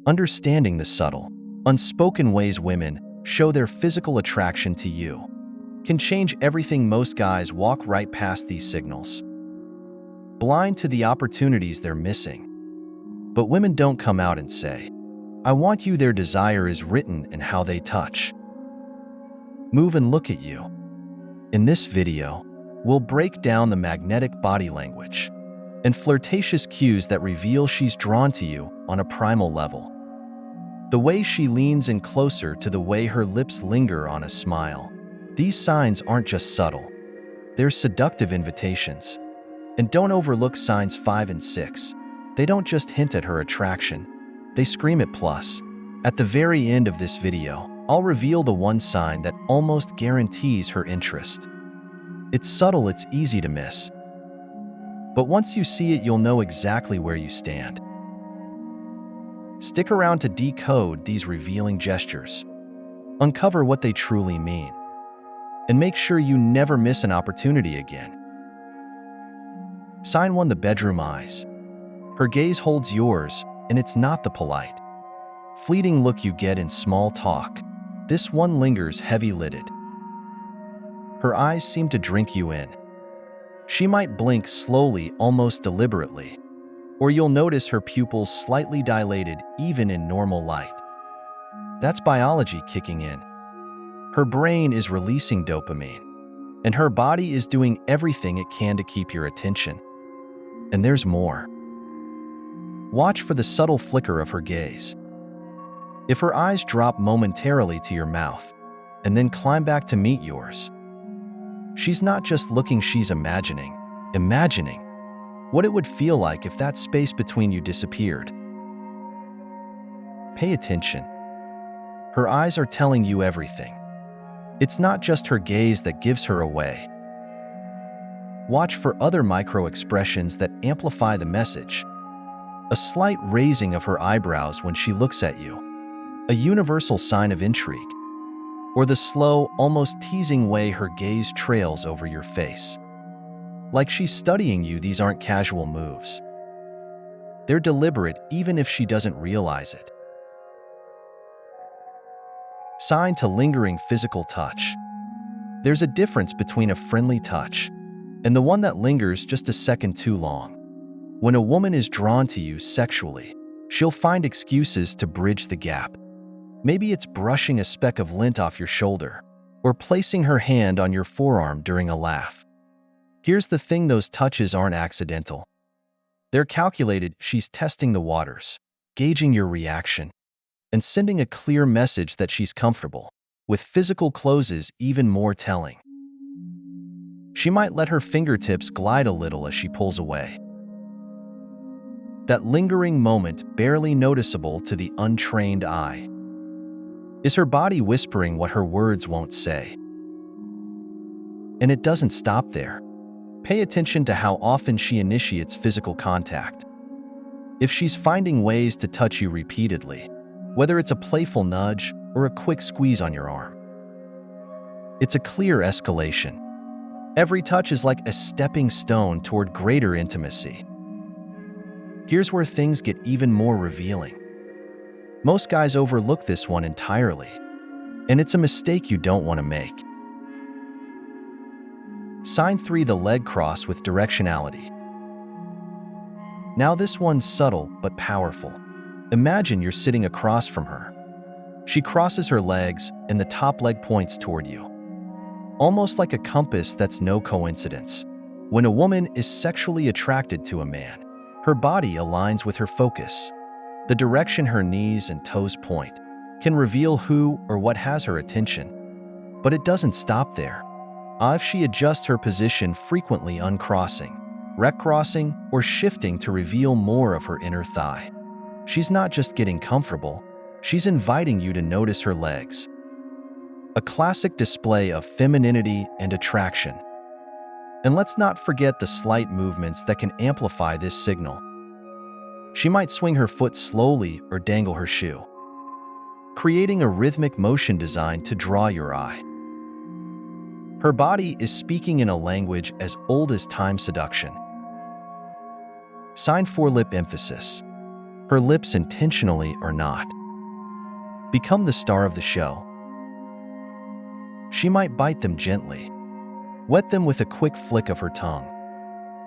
Understanding the subtle, unspoken ways women show their physical attraction to you can change everything. Most guys walk right past these signals, blind to the opportunities they're missing. But women don't come out and say, "I want you." Their desire is written in how they touch, move, and look at you. In this video, we'll break down the magnetic body language and flirtatious cues that reveal she's drawn to you on a primal level. The way she leans in closer, to the way her lips linger on a smile. These signs aren't just subtle, they're seductive invitations. And don't overlook signs 5 and 6. They don't just hint at her attraction, they scream it. Plus, at the very end of this video, I'll reveal the one sign that almost guarantees her interest. It's subtle, it's easy to miss, but once you see it, you'll know exactly where you stand. Stick around to decode these revealing gestures, uncover what they truly mean, and make sure you never miss an opportunity again. Sign 1: the bedroom eyes. Her gaze holds yours, and it's not the polite, fleeting look you get in small talk. This one lingers heavy-lidded. Her eyes seem to drink you in. She might blink slowly, almost deliberately, or you'll notice her pupils slightly dilated even in normal light. That's biology kicking in. Her brain is releasing dopamine, and her body is doing everything it can to keep your attention. And there's more. Watch for the subtle flicker of her gaze. If her eyes drop momentarily to your mouth and then climb back to meet yours, she's not just looking, she's imagining what it would feel like if that space between you disappeared. Pay attention. Her eyes are telling you everything. It's not just her gaze that gives her away. Watch for other micro-expressions that amplify the message. A slight raising of her eyebrows when she looks at you, a universal sign of intrigue, or the slow, almost teasing way her gaze trails over your face. Like she's studying you. These aren't casual moves. They're deliberate, even if she doesn't realize it. Sign 2: lingering physical touch. There's a difference between a friendly touch and the one that lingers just a second too long. When a woman is drawn to you sexually, she'll find excuses to bridge the gap. Maybe it's brushing a speck of lint off your shoulder, or placing her hand on your forearm during a laugh. Here's the thing: those touches aren't accidental. They're calculated. She's testing the waters, gauging your reaction, and sending a clear message that she's comfortable. With physical closes even more telling. She might let her fingertips glide a little as she pulls away. That lingering moment, barely noticeable to the untrained eye. Is her body whispering what her words won't say? And it doesn't stop there. Pay attention to how often she initiates physical contact. If she's finding ways to touch you repeatedly, whether it's a playful nudge or a quick squeeze on your arm, it's a clear escalation. Every touch is like a stepping stone toward greater intimacy. Here's where things get even more revealing. Most guys overlook this one entirely, and it's a mistake you don't want to make. Sign 3: the leg cross with directionality. Now this one's subtle but powerful. Imagine you're sitting across from her. She crosses her legs and the top leg points toward you. Almost like a compass. That's no coincidence. When a woman is sexually attracted to a man, her body aligns with her focus. The direction her knees and toes point can reveal who or what has her attention. But it doesn't stop there. If she adjusts her position frequently, uncrossing, recrossing, or shifting to reveal more of her inner thigh, she's not just getting comfortable, she's inviting you to notice her legs. A classic display of femininity and attraction. And let's not forget the slight movements that can amplify this signal. She might swing her foot slowly or dangle her shoe, creating a rhythmic motion designed to draw your eye. Her body is speaking in a language as old as time. Seduction. Sign 4: lip emphasis. her lips intentionally or not. Become the star of the show. She might bite them gently, wet them with a quick flick of her tongue,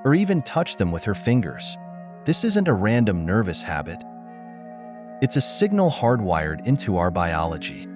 or even touch them with her fingers. This isn't a random nervous habit. It's a signal hardwired into our biology.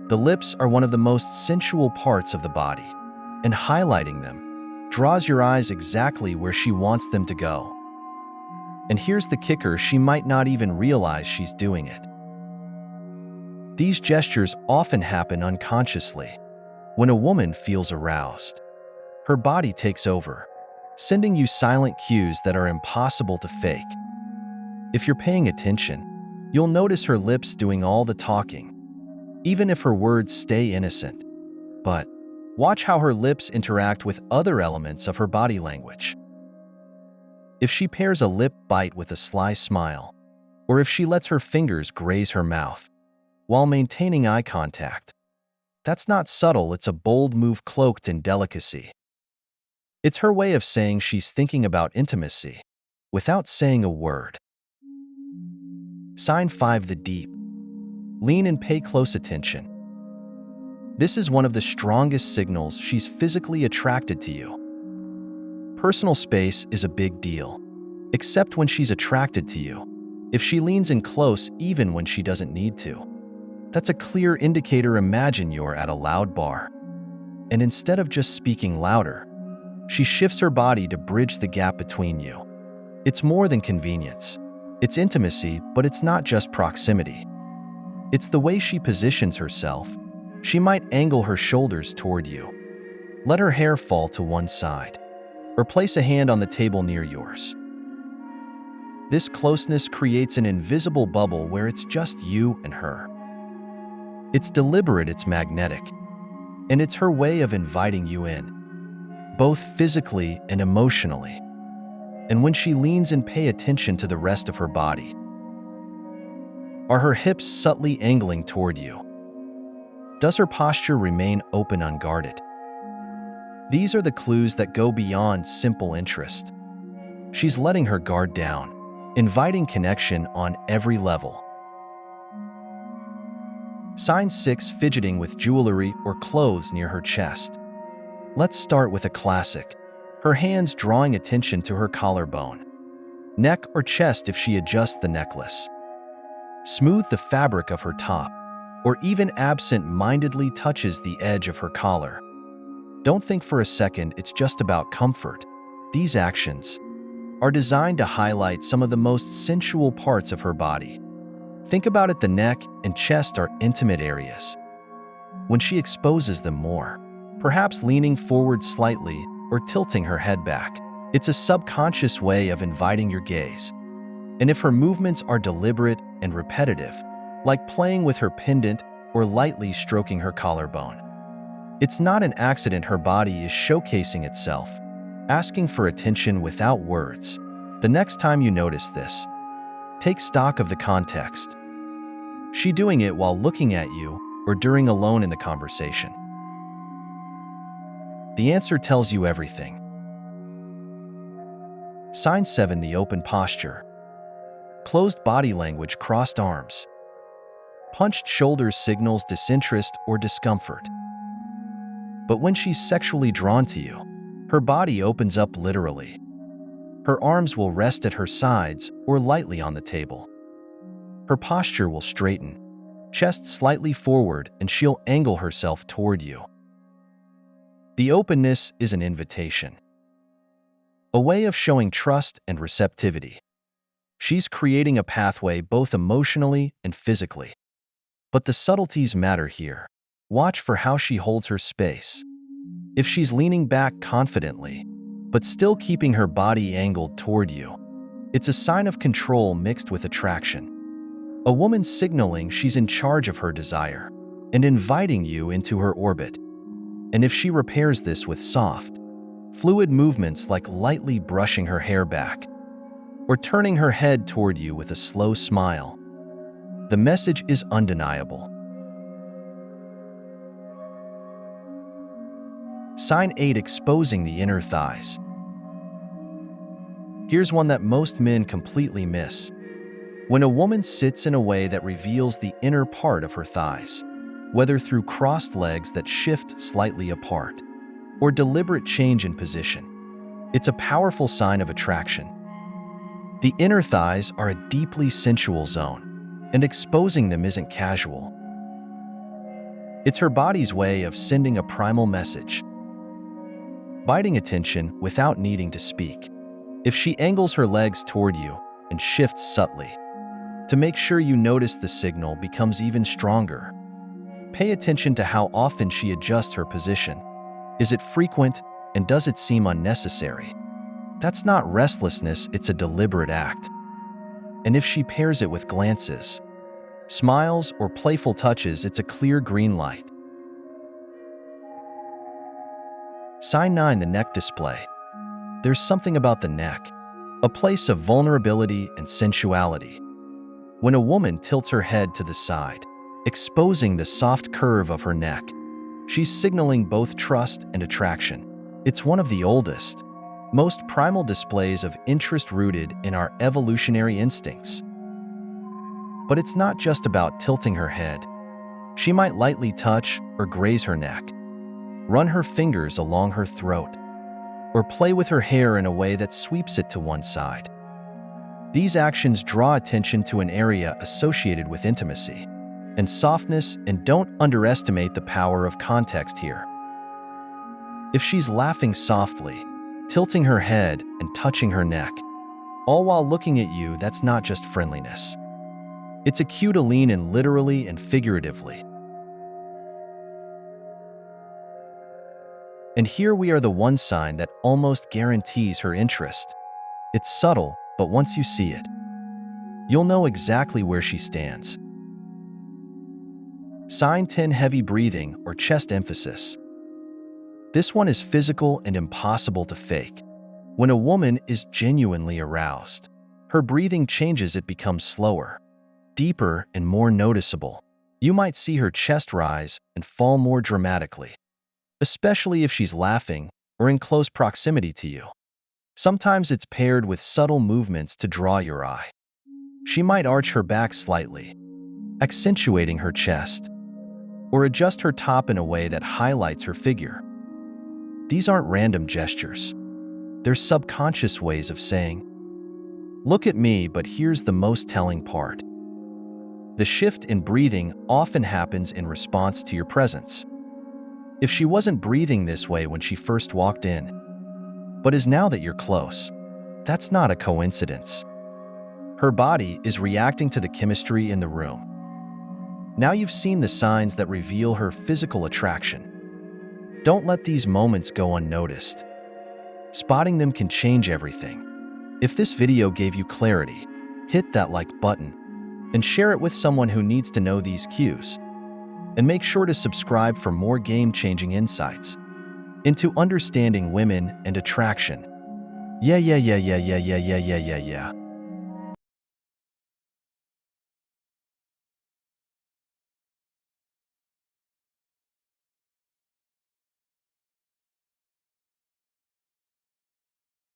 The lips are one of the most sensual parts of the body, and highlighting them draws your eyes exactly where she wants them to go. And here's the kicker, she might not even realize she's doing it. These gestures often happen unconsciously. When a woman feels aroused, her body takes over, sending you silent cues that are impossible to fake. If you're paying attention, you'll notice her lips doing all the talking, even if her words stay innocent. But watch how her lips interact with other elements of her body language. If she pairs a lip bite with a sly smile, or if she lets her fingers graze her mouth while maintaining eye contact, that's not subtle, it's a bold move cloaked in delicacy. It's her way of saying she's thinking about intimacy without saying a word. Sign 5. The deep. Lean and pay close attention. This is one of the strongest signals she's physically attracted to you. Personal space is a big deal, except when she's attracted to you. If she leans in close even when she doesn't need to, that's a clear indicator. Imagine you're at a loud bar, and instead of just speaking louder, she shifts her body to bridge the gap between you. It's more than convenience. It's intimacy, but it's not just proximity. It's the way she positions herself. She might angle her shoulders toward you, let her hair fall to one side, or place a hand on the table near yours. This closeness creates an invisible bubble where it's just you and her. It's deliberate, it's magnetic, and it's her way of inviting you in, both physically and emotionally. And when she leans in, pay attention to the rest of her body. Are her hips subtly angling toward you? Does her posture remain open, unguarded? These are the clues that go beyond simple interest. She's letting her guard down, inviting connection on every level. Sign 6. Fidgeting with jewelry or clothes near her chest. Let's start with a classic. Her hands drawing attention to her collarbone, neck or chest if she adjusts the necklace. Smooth the fabric of her top, or even absent-mindedly touches the edge of her collar. Don't think for a second it's just about comfort. These actions are designed to highlight some of the most sensual parts of her body. Think about it, the neck and chest are intimate areas. When she exposes them more, perhaps leaning forward slightly or tilting her head back, it's a subconscious way of inviting your gaze. And if her movements are deliberate and repetitive, like playing with her pendant or lightly stroking her collarbone, it's not an accident. Her body is showcasing itself, asking for attention without words. The next time you notice this, take stock of the context. She doing it while looking at you or during alone in the conversation? The answer tells you everything. Sign 7. The open posture. Closed body language, crossed arms. Punched shoulders signals disinterest or discomfort. But when she's sexually drawn to you, her body opens up literally. Her arms will rest at her sides or lightly on the table. Her posture will straighten, chest slightly forward, and she'll angle herself toward you. The openness is an invitation, a way of showing trust and receptivity. She's creating a pathway both emotionally and physically. But the subtleties matter here. Watch for how she holds her space. If she's leaning back confidently, but still keeping her body angled toward you, it's a sign of control mixed with attraction. A woman signaling she's in charge of her desire and inviting you into her orbit. And if she repairs this with soft, fluid movements like lightly brushing her hair back or turning her head toward you with a slow smile, the message is undeniable. Sign 8. Exposing the inner thighs. Here's one that most men completely miss. When a woman sits in a way that reveals the inner part of her thighs, whether through crossed legs that shift slightly apart or deliberate change in position, it's a powerful sign of attraction. The inner thighs are a deeply sensual zone, and exposing them isn't casual. It's her body's way of sending a primal message, biting attention without needing to speak. If she angles her legs toward you and shifts subtly, to make sure you notice, the signal becomes even stronger. Pay attention to how often she adjusts her position. Is it frequent, and does it seem unnecessary? That's not restlessness, it's a deliberate act. And if she pairs it with glances, smiles, or playful touches, it's a clear green light. Sign 9. The neck display. There's something about the neck, a place of vulnerability and sensuality. When a woman tilts her head to the side, exposing the soft curve of her neck, she's signaling both trust and attraction. It's one of the oldest, most primal displays of interest rooted in our evolutionary instincts. But it's not just about tilting her head. She might lightly touch or graze her neck, run her fingers along her throat, or play with her hair in a way that sweeps it to one side. These actions draw attention to an area associated with intimacy and softness, and don't underestimate the power of context here. If she's laughing softly, tilting her head and touching her neck, all while looking at you, that's not just friendliness. It's a cue to lean in literally and figuratively. And here we are, the one sign that almost guarantees her interest. It's subtle, but once you see it, you'll know exactly where she stands. Sign 10. Heavy breathing or chest emphasis. This one is physical and impossible to fake. When a woman is genuinely aroused, her breathing changes. It becomes slower, deeper, and more noticeable. You might see her chest rise and fall more dramatically, especially if she's laughing or in close proximity to you. Sometimes it's paired with subtle movements to draw your eye. She might arch her back slightly, accentuating her chest, or adjust her top in a way that highlights her figure. These aren't random gestures. They're subconscious ways of saying, "Look at me." But here's the most telling part. The shift in breathing often happens in response to your presence. If she wasn't breathing this way when she first walked in, but is now that you're close, that's not a coincidence. Her body is reacting to the chemistry in the room. Now you've seen the signs that reveal her physical attraction. Don't let these moments go unnoticed. Spotting them can change everything. If this video gave you clarity, hit that like button and share it with someone who needs to know these cues. And make sure to subscribe for more game-changing insights into understanding women and attraction. Yeah.